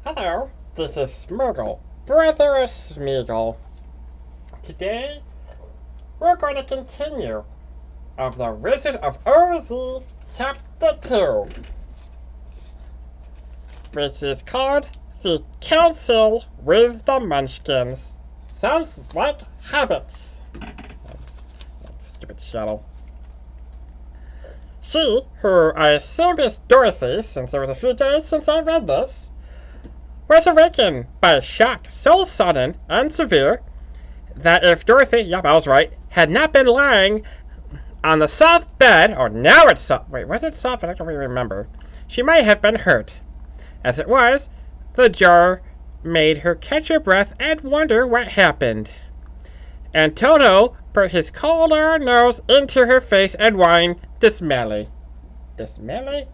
Hello, this is Smergal, brother of Smeagol. Today, we're going to continue of the Wizard of Oz Chapter 2, which is called The Council with the Munchkins. Sounds like habits. Stupid shadow. She, who I assume is Dorothy, since it was a few days since I read this, was awakened by a shock so sudden and severe that if Dorothy, yep, I was right, had not been lying on the soft bed, or now it's soft, wait, was it soft? I don't really remember. She might have been hurt. As it was, the jar made her catch her breath and wonder what happened. And Toto put his cold hard nose into her face and whined dismally. Dismally?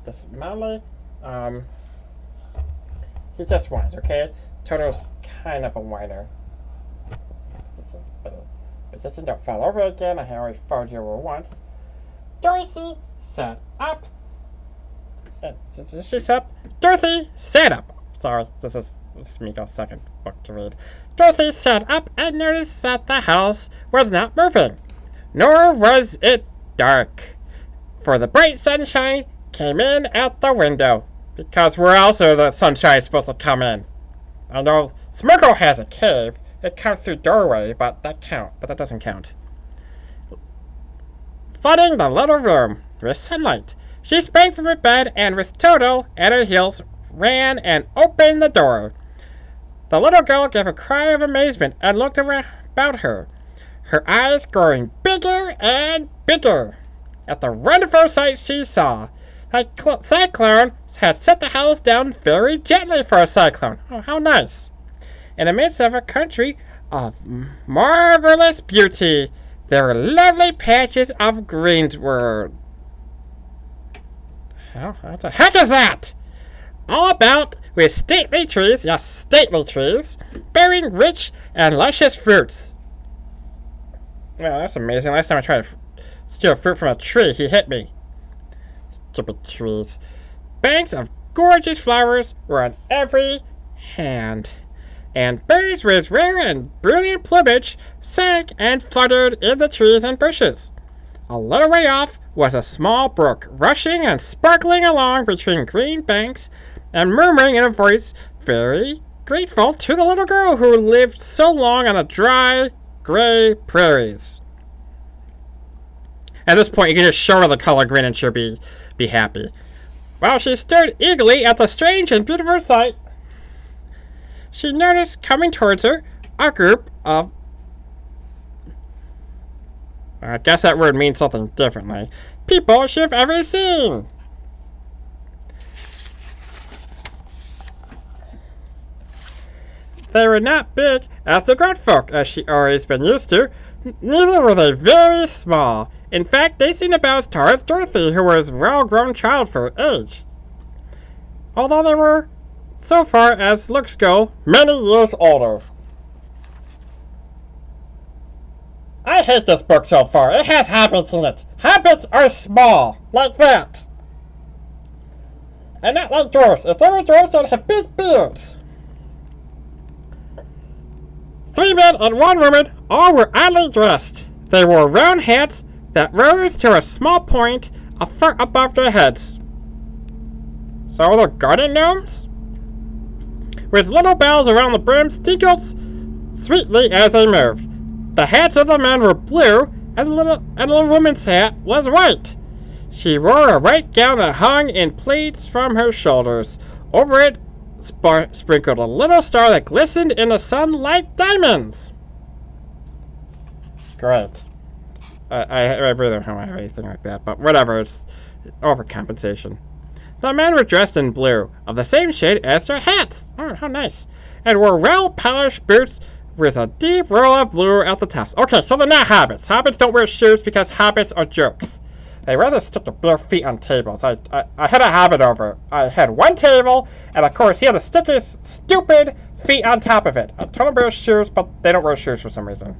He just whines, okay? Toto's kind of a whiner. But just don't fall over again. I already followed you over once. Dorothy sat up. She sat up. Dorothy sat up. Sorry, this is Smeagol's second book to read. Dorothy sat up and noticed that the house was not moving. Nor was it dark. For the bright sunshine came in at the window. Because where else are the sunshine supposed to come in? I know Smergal has a cave. It comes through doorway, but that doesn't count. Flooding the little room with sunlight, she sprang from her bed and with Toto at her heels ran and opened the door. The little girl gave a cry of amazement and looked about her, her eyes growing bigger and bigger at the wonderful sight she saw. A cyclone had set the house down very gently for a cyclone. Oh, how nice. In the midst of a country of marvelous beauty, there were lovely patches of greensward. What the heck is that? All about with stately trees, yes, stately trees, bearing rich and luscious fruits. Well, that's amazing. Last time I tried to steal fruit from a tree, he hit me. Stupid trees. Banks of gorgeous flowers were on every hand, and birds with rare and brilliant plumage sang and fluttered in the trees and bushes. A little way off was a small brook, rushing and sparkling along between green banks and murmuring in a voice very grateful to the little girl who lived so long on the dry, gray prairies. At this point, you can just show her the color green and she'll be happy. While she stared eagerly at the strange and beautiful sight, she noticed coming towards her a group of... I guess that word means something differently. People she've ever seen. They were not big as the grown folk, as she always been used to. Neither were they very small. In fact, they seemed about as tall as Dorothy, who was a well-grown child for her age. Although they were, so far as looks go, many years older. I hate this book so far. It has habits in it. Habits are small, like that. And not like dwarfs. If they were dwarfs, they'd have big beards. 3 men and 1 woman, all were oddly dressed. They wore round hats that rose to a small point a foot above their heads. So the garden gnomes? With little bells around the brims tinkled sweetly as they moved. The hats of the men were blue, and the little woman's hat was white. She wore a white gown that hung in pleats from her shoulders. Over it sprinkled a little star that glistened in the sun like diamonds. Great. I really don't have anything like that, but whatever, it's overcompensation. The men were dressed in blue, of the same shade as their hats. Oh, how nice. And wore well-polished boots with a deep roll of blue at the tops. Okay, so they're not hobbits. Hobbits don't wear shoes because hobbits are jerks. They rather stick their bare feet on tables. I had a hobbit over. I had one table, and of course he had to stick his stupid feet on top of it. I told him to wear shoes, but they don't wear shoes for some reason.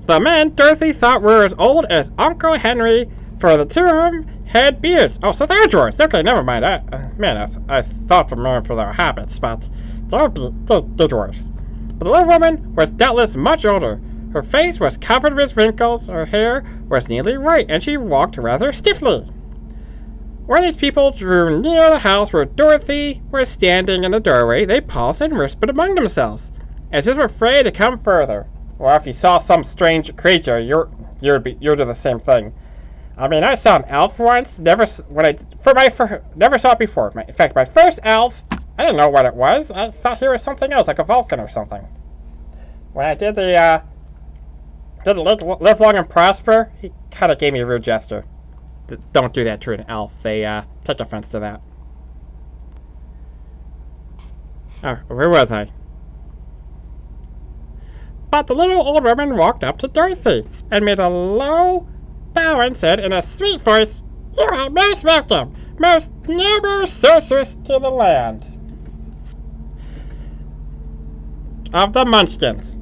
The men Dorothy thought were as old as Uncle Henry, for the two of them had beards. Oh, so they're dwarves. Okay, never mind. I thought for a moment for their habits, but they're dwarves. But the little woman was doubtless much older. Her face was covered with wrinkles, her hair was nearly white, and she walked rather stiffly. When these people drew near the house where Dorothy was standing in the doorway, they paused and whispered among themselves, as if afraid to come further. Or if you saw some strange creature, you'd do the same thing. I mean, I saw an elf once. Never saw it before. In fact, my first elf, I didn't know what it was. I thought he was something else, like a Vulcan or something. When I did live long and prosper, he kind of gave me a rude gesture. Don't do that to an elf. They take offense to that. Oh, where was I? But the little old woman walked up to Dorothy and made a low bow and said in a sweet voice, "You are most welcome, most noble sorceress to the land of the Munchkins."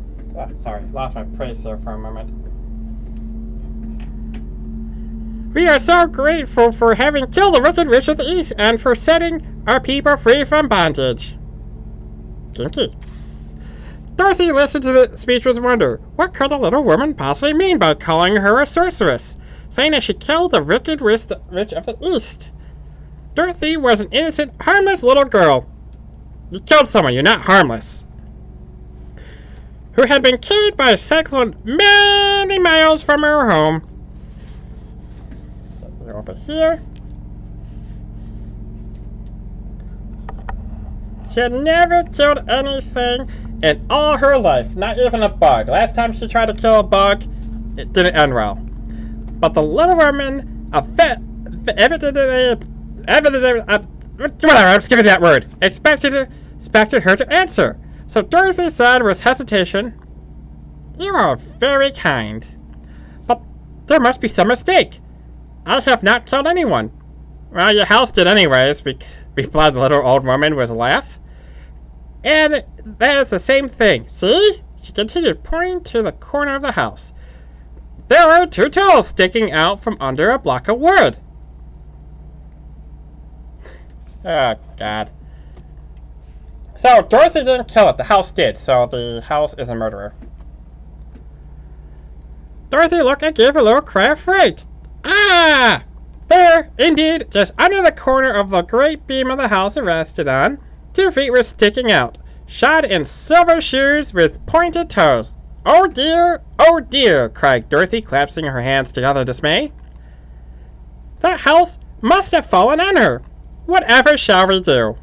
Sorry, lost my place there for a moment. "We are so grateful for having killed the wicked witch of the East and for setting our people free from bondage." Kinky. Dorothy listened to the speech with wonder. What could the little woman possibly mean by calling her a sorceress, saying that she killed the wicked witch of the East? Dorothy was an innocent, harmless little girl. You killed someone, you're not harmless. Who had been carried by a cyclone many miles from her home. Over here. She had never killed anything in all her life, not even a bug. Last time she tried to kill a bug, it didn't end well. But the little woman, whatever, I'm skipping that word, expected her to answer. So Dorothy said with hesitation, "You are very kind, but there must be some mistake. I have not killed anyone." "Well, your house did anyways," replied the little old woman with a laugh. "And that is the same thing. See?" She continued, pointing to the corner of the house. "There are two tools sticking out from under a block of wood." Oh, God. So, Dorothy didn't kill it. The house did, so the house is a murderer. Dorothy looked and gave a little cry of fright. Ah! There, indeed, just under the corner of the great beam of the house it rested on, 2 feet were sticking out, shod in silver shoes with pointed toes. "Oh dear," cried Dorothy, clasping her hands together in dismay. "That house must have fallen on her. Whatever shall we do?"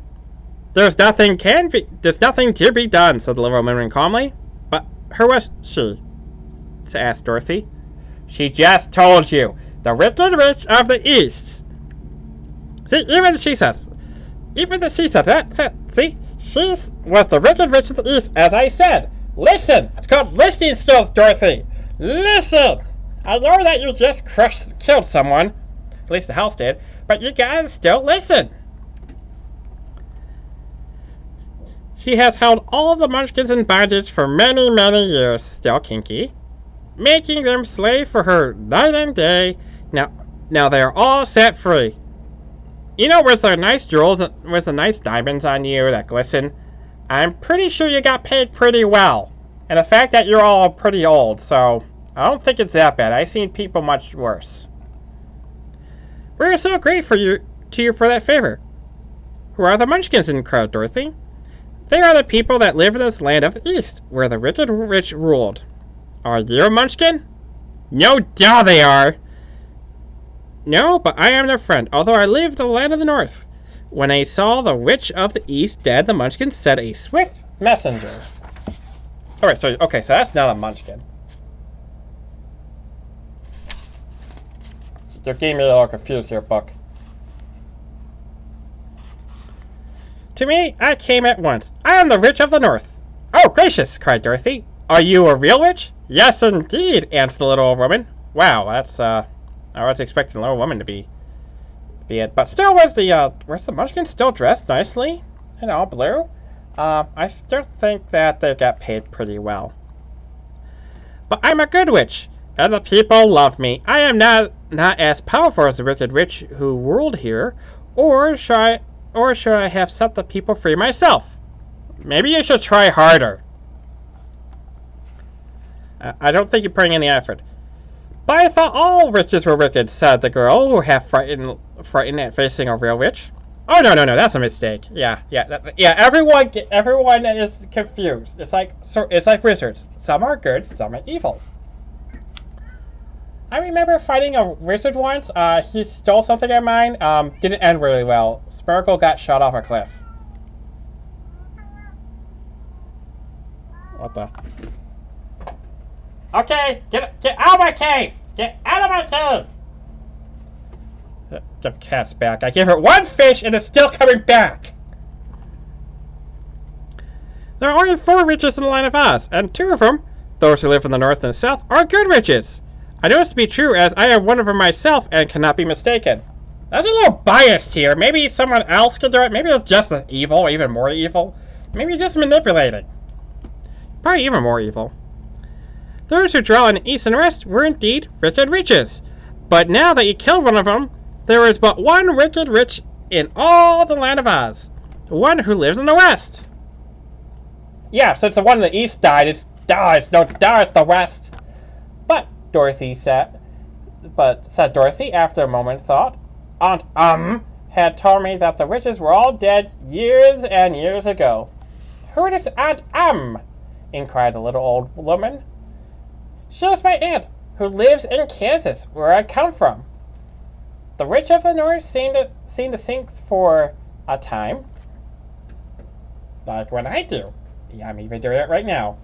There's nothing to be done," said the little woman calmly. "But who was she?" asked Dorothy. "She just told you. The wicked witch of the East." See, even she said that. See, she was the wicked witch of the East, as I said. Listen! It's called listening skills, Dorothy. Listen! I know that you just killed someone. At least the house did. But you gotta still listen. She has held all of the Munchkins in bondage for many, many years, still kinky, making them slave for her night and day. Now they are all set free. You know, with the nice jewels, with the nice diamonds on you that glisten, I'm pretty sure you got paid pretty well. And the fact that you're all pretty old, so I don't think it's that bad. I've seen people much worse. We're so grateful to you for that favor. Who are the Munchkins? Inquired Dorothy. They are the people that live in this land of the East, where the wicked witch ruled. Are you a Munchkin? No doubt they are. No, but I am their friend, although I live in the land of the North. When I saw the witch of the East dead, the Munchkins sent a swift messenger. Alright, so that's not a Munchkin. You're getting me a little confused here, Buck. To me, I came at once. I am the witch of the North. Oh, gracious, cried Dorothy. Are you a real witch? Yes, indeed, answered the little old woman. Wow, that's, I was expecting the little woman to be it. But still, was the Munchkin still dressed nicely in all blue? I still think that they got paid pretty well. But I'm a good witch, and the people love me. I am not as powerful as the wicked witch who ruled here, or should I have set the people free myself? Maybe you should try harder. I don't think you're putting in the effort. But I thought all witches were wicked, said the girl, who half frightened at facing a real witch. Oh, no, that's a mistake. Yeah. Everyone is confused. It's like wizards. Some are good, some are evil. I remember fighting a wizard once. He stole something of mine. Didn't end really well. Smergal got shot off a cliff. What the? Okay, get out of my cave! Get out of my cave! The cat's back. I gave her one fish and it's still coming back! There are only 4 witches in the Land of Oz, and 2 of them, those who live in the north and south, are good witches. I know this to be true as I am one of them myself and cannot be mistaken. That's a little biased here. Maybe someone else could do it. Maybe it's just as evil, even more evil. Maybe just manipulating. Probably even more evil. Those who dwell in the east and west were indeed wicked witches. But now that you killed one of them, there is but one wicked witch in all the Land of Oz. The one who lives in the west. Yeah, since the one in the east died, it's the west. But said Dorothy after a moment's thought, Aunt had told me that the witches were all dead years and years ago. Who is Aunt inquired the little old woman. She is my aunt, who lives in Kansas, where I come from. The witch of the north seemed to sink for a time. Like when I do. Yeah, I'm even doing it right now.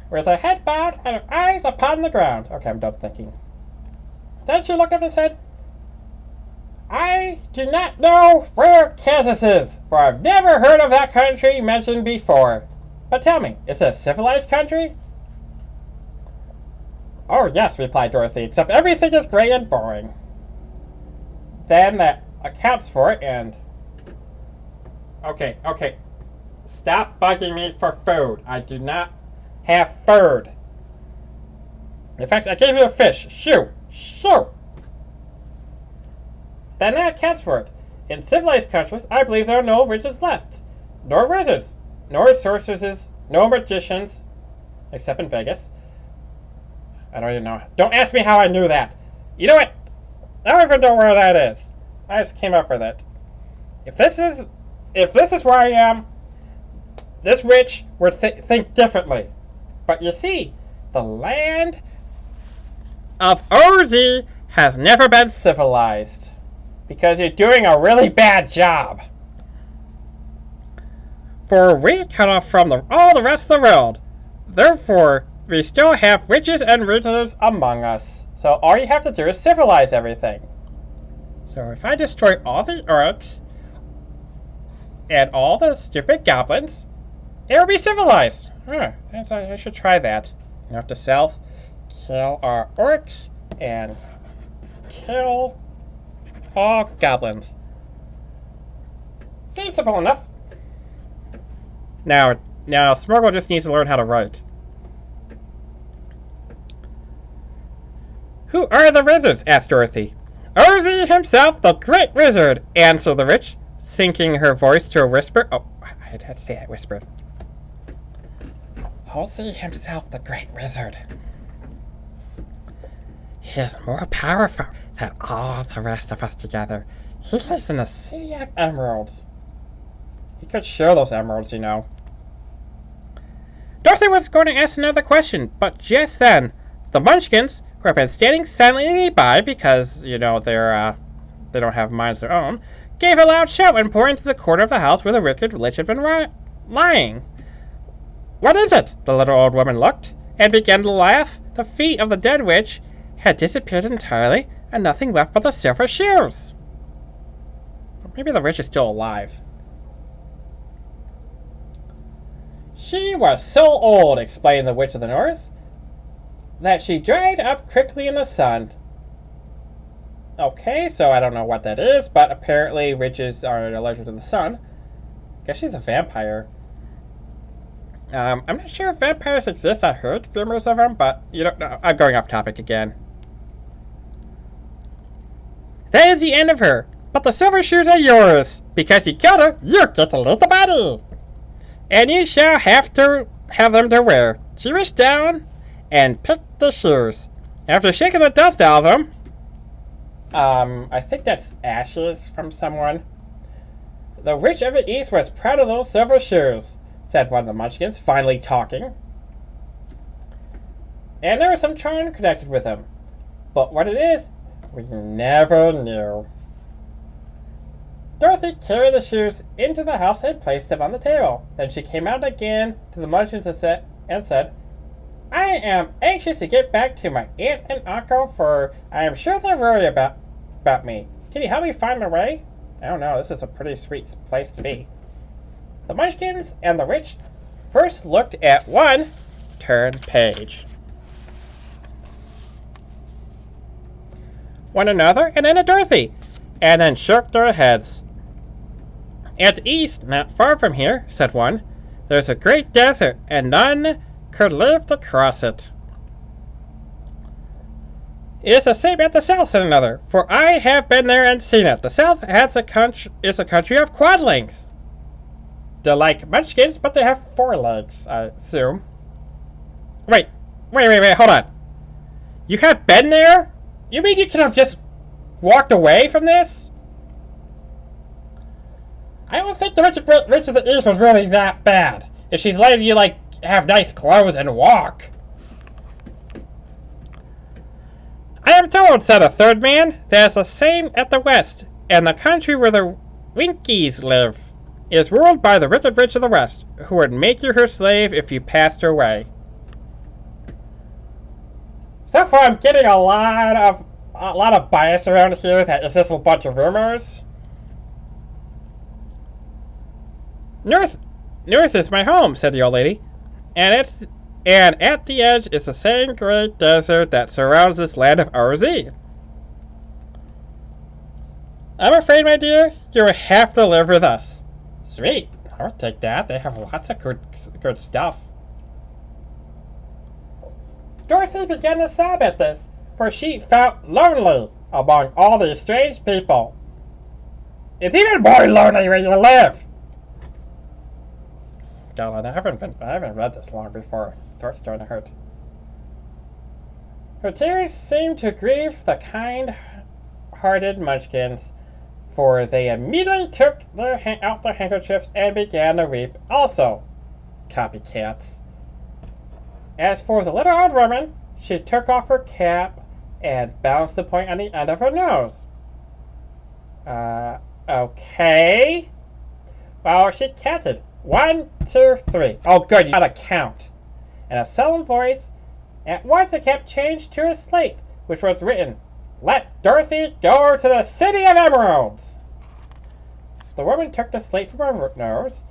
With her head bowed and her eyes upon the ground. Okay, I'm done thinking. Then she looked up and said, I do not know where Kansas is, for I've never heard of that country mentioned before. But tell me, is it a civilized country? Oh, yes, replied Dorothy, except everything is gray and boring. Then that accounts for it, and... Okay. Stop bugging me for food. I do not have food. In fact, I gave you a fish. Shoo! Then that accounts for it. In civilized countries, I believe there are no witches left. Nor wizards. Nor sorceresses. No magicians. Except in Vegas. I don't even know. Don't ask me how I knew that. You know what? I don't even know where that is. I just came up with it. If this is where I am, this witch would think differently. But you see, the land of Oz has never been civilized. Because you're doing a really bad job. For we cut off from all the rest of the world. Therefore, we still have witches and wizards among us. So all you have to do is civilize everything. So if I destroy all the orcs and all the stupid goblins, it will be civilized. I should try that. You have to kill our orcs and kill all goblins. Seems simple enough. Now Smergal just needs to learn how to write. Who are the wizards? Asked Dorothy. Ozzy himself, the great wizard, answered the witch, sinking her voice to a whisper. Oh, I had to say that whisper. Ozzy himself, the great wizard. He is more powerful than all the rest of us together. He lives in the City of Emeralds. He could share those emeralds, you know. Dorothy was going to ask another question, but just then, the Munchkins, who have been standing silently by because, you know, they don't have minds of their own, gave a loud shout and poured into the corner of the house where the wicked witch had been lying. What is it? The little old woman looked and began to laugh. The feet of the dead witch had disappeared entirely, and nothing left but the silver shoes. Maybe the witch is still alive. She was so old, explained the witch of the north, that she dried up quickly in the sun. Okay, so I don't know what that is, but apparently witches are allergic to the sun. Guess she's a vampire. I'm not sure if vampires exist. I heard rumors of them, but you don't know. I'm going off topic again. That is the end of her. But the silver shoes are yours. Because you killed her, you get to leave the body. And you shall have them to wear. She reached down and picked the shoes. After shaking the dust out of them, I think that's ashes from someone. The witch of the East was proud of those silver shoes, said one of the Munchkins, finally talking. And there was some charm connected with them. But what it is, we never knew. Dorothy carried the shoes into the house and placed them on the table. Then she came out again to the Munchkins and said, I am anxious to get back to my aunt and uncle, for I am sure they worry about me. Can you help me find my way? I don't know, this is a pretty sweet place to be. The Munchkins and the witch first looked at one turned page, one another, and then at Dorothy, and then shook their heads. At the east, not far from here, said one, there's a great desert, and none could live to cross it. It is the same at the south, said another, for I have been there and seen it. The south is a country of quadlings. They're like munchkins, but they have 4 legs, I assume. Wait, hold on. You have been there? You mean you could have just walked away from this? I don't think the Witch of the East was really that bad. If she's letting you, like, have nice clothes and walk. I am told, said a third man, that is the same at the west, and the country where the Winkies live is ruled by the wicked witch of the west, who would make you her slave if you passed her way. So far, I'm getting a lot of bias around here. That is just a bunch of rumors. North is my home, said the old lady, and at the edge is the same great desert that surrounds this land of RZ. I'm afraid, my dear, you will have to live with us. Sweet, I'll take that. They have lots of good stuff. Dorothy began to sob at this, for she felt lonely among all these strange people. It's even more lonely where you live. God, I haven't read this long before. Throat's starting to hurt. Her tears seemed to grieve the kind-hearted Munchkins, for they immediately took out their handkerchiefs and began to weep also. Copycats. As for the little old woman, she took off her cap and balanced the point on the end of her nose. Okay. Well, she counted. 1, 2, 3. Oh, good, you gotta count. In a sullen voice, at once the cap changed to a slate, which was written, Let Dorothy go to the City of Emeralds. The woman took the slate from her nose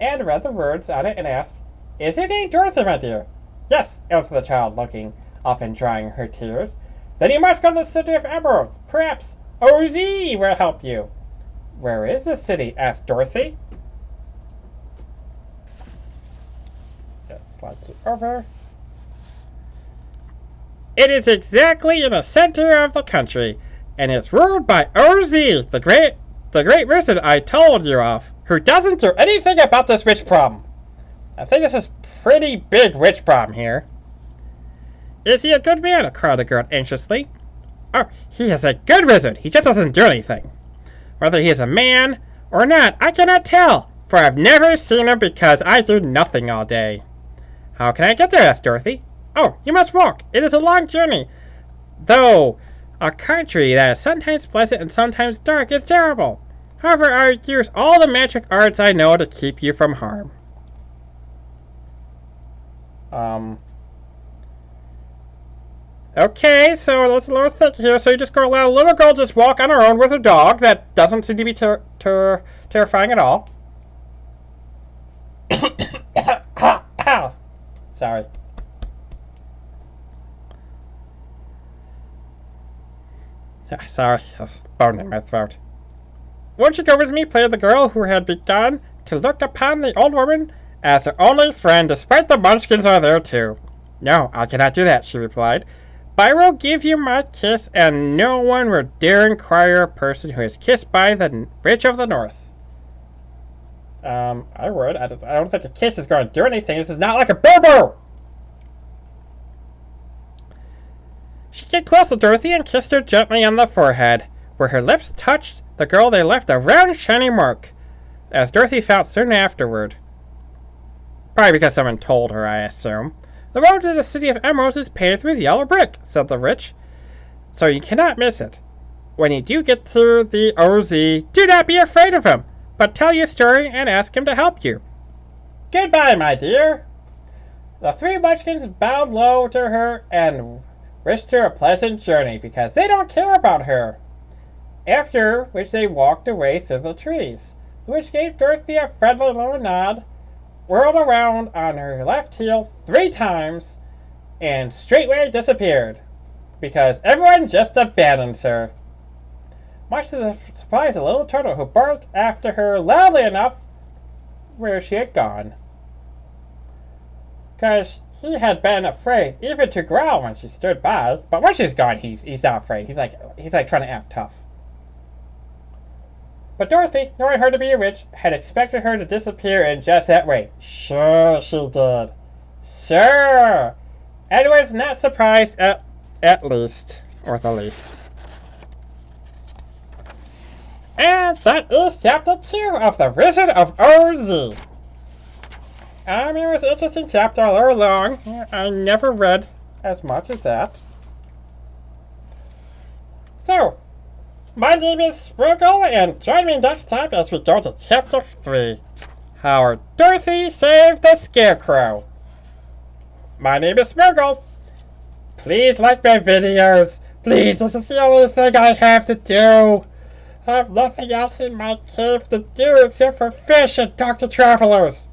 and read the words on it and asked, Is your name Dorothy, my dear? Yes, answered the child, looking up and drying her tears. Then you must go to the City of Emeralds. Perhaps OZ will help you. Where is the city? Asked Dorothy. Let's slide you over. It is exactly in the center of the country, and it's ruled by OZ, the great wizard I told you of, who doesn't do anything about this witch problem. I think this is pretty big witch problem here. Is he a good man? Cried the girl anxiously. Oh, he is a good wizard. He just doesn't do anything. Whether he is a man or not, I cannot tell, for I've never seen him because I do nothing all day. How can I get there? Asked Dorothy. Oh, you must walk. It is a long journey. Though a country that is sometimes pleasant and sometimes dark is terrible. However, I use all the magic arts I know to keep you from harm. Okay, so that's a little thick here. So you're just going to let a little girl just walk on her own with a dog that doesn't seem to be terrifying at all. Sorry. Sorry, a bone in my throat. Won't you go with me? Pleaded the girl, who had begun to look upon the old woman as her only friend, despite the Munchkins are there too. No, I cannot do that, she replied. But I will give you my kiss, and no one will dare inquire a person who is kissed by the Witch of the North. I would. I don't think a kiss is going to do anything. This is not like a boo-boo! She came close to Dorothy and kissed her gently on the forehead. Where her lips touched the girl, they left a round, shiny mark, as Dorothy found soon afterward. Probably because someone told her, I assume. The road to the City of Emeralds is paved with yellow brick, said the witch, so you cannot miss it. When you do get to the OZ, do not be afraid of him, but tell your story and ask him to help you. Goodbye, my dear. The three Munchkins bowed low to her and wished her a pleasant journey because they don't care about her. After which they walked away through the trees. The witch gave Dorothy a friendly little nod, whirled around on her left heel 3 times, and straightway disappeared, because everyone just abandons her. Much to the surprise of the little turtle, who barked after her loudly enough where she had gone. Because he had been afraid even to growl when she stood by, but when she's gone, he's not afraid. He's like trying to act tough. But Dorothy, knowing her to be a witch, had expected her to disappear in just that way. Sure, she did. Sure. And was not surprised at least, or the least. And that is chapter 2 of The Wizard of Oz. It was an interesting chapter, a little long. I never read as much as that. So, my name is Smergal, and join me next time as we go to Chapter 3. How Dorothy saved the Scarecrow. My name is Smergal. Please like my videos. Please, this is the only thing I have to do. I have nothing else in my cave to do except for fish and talk to travelers.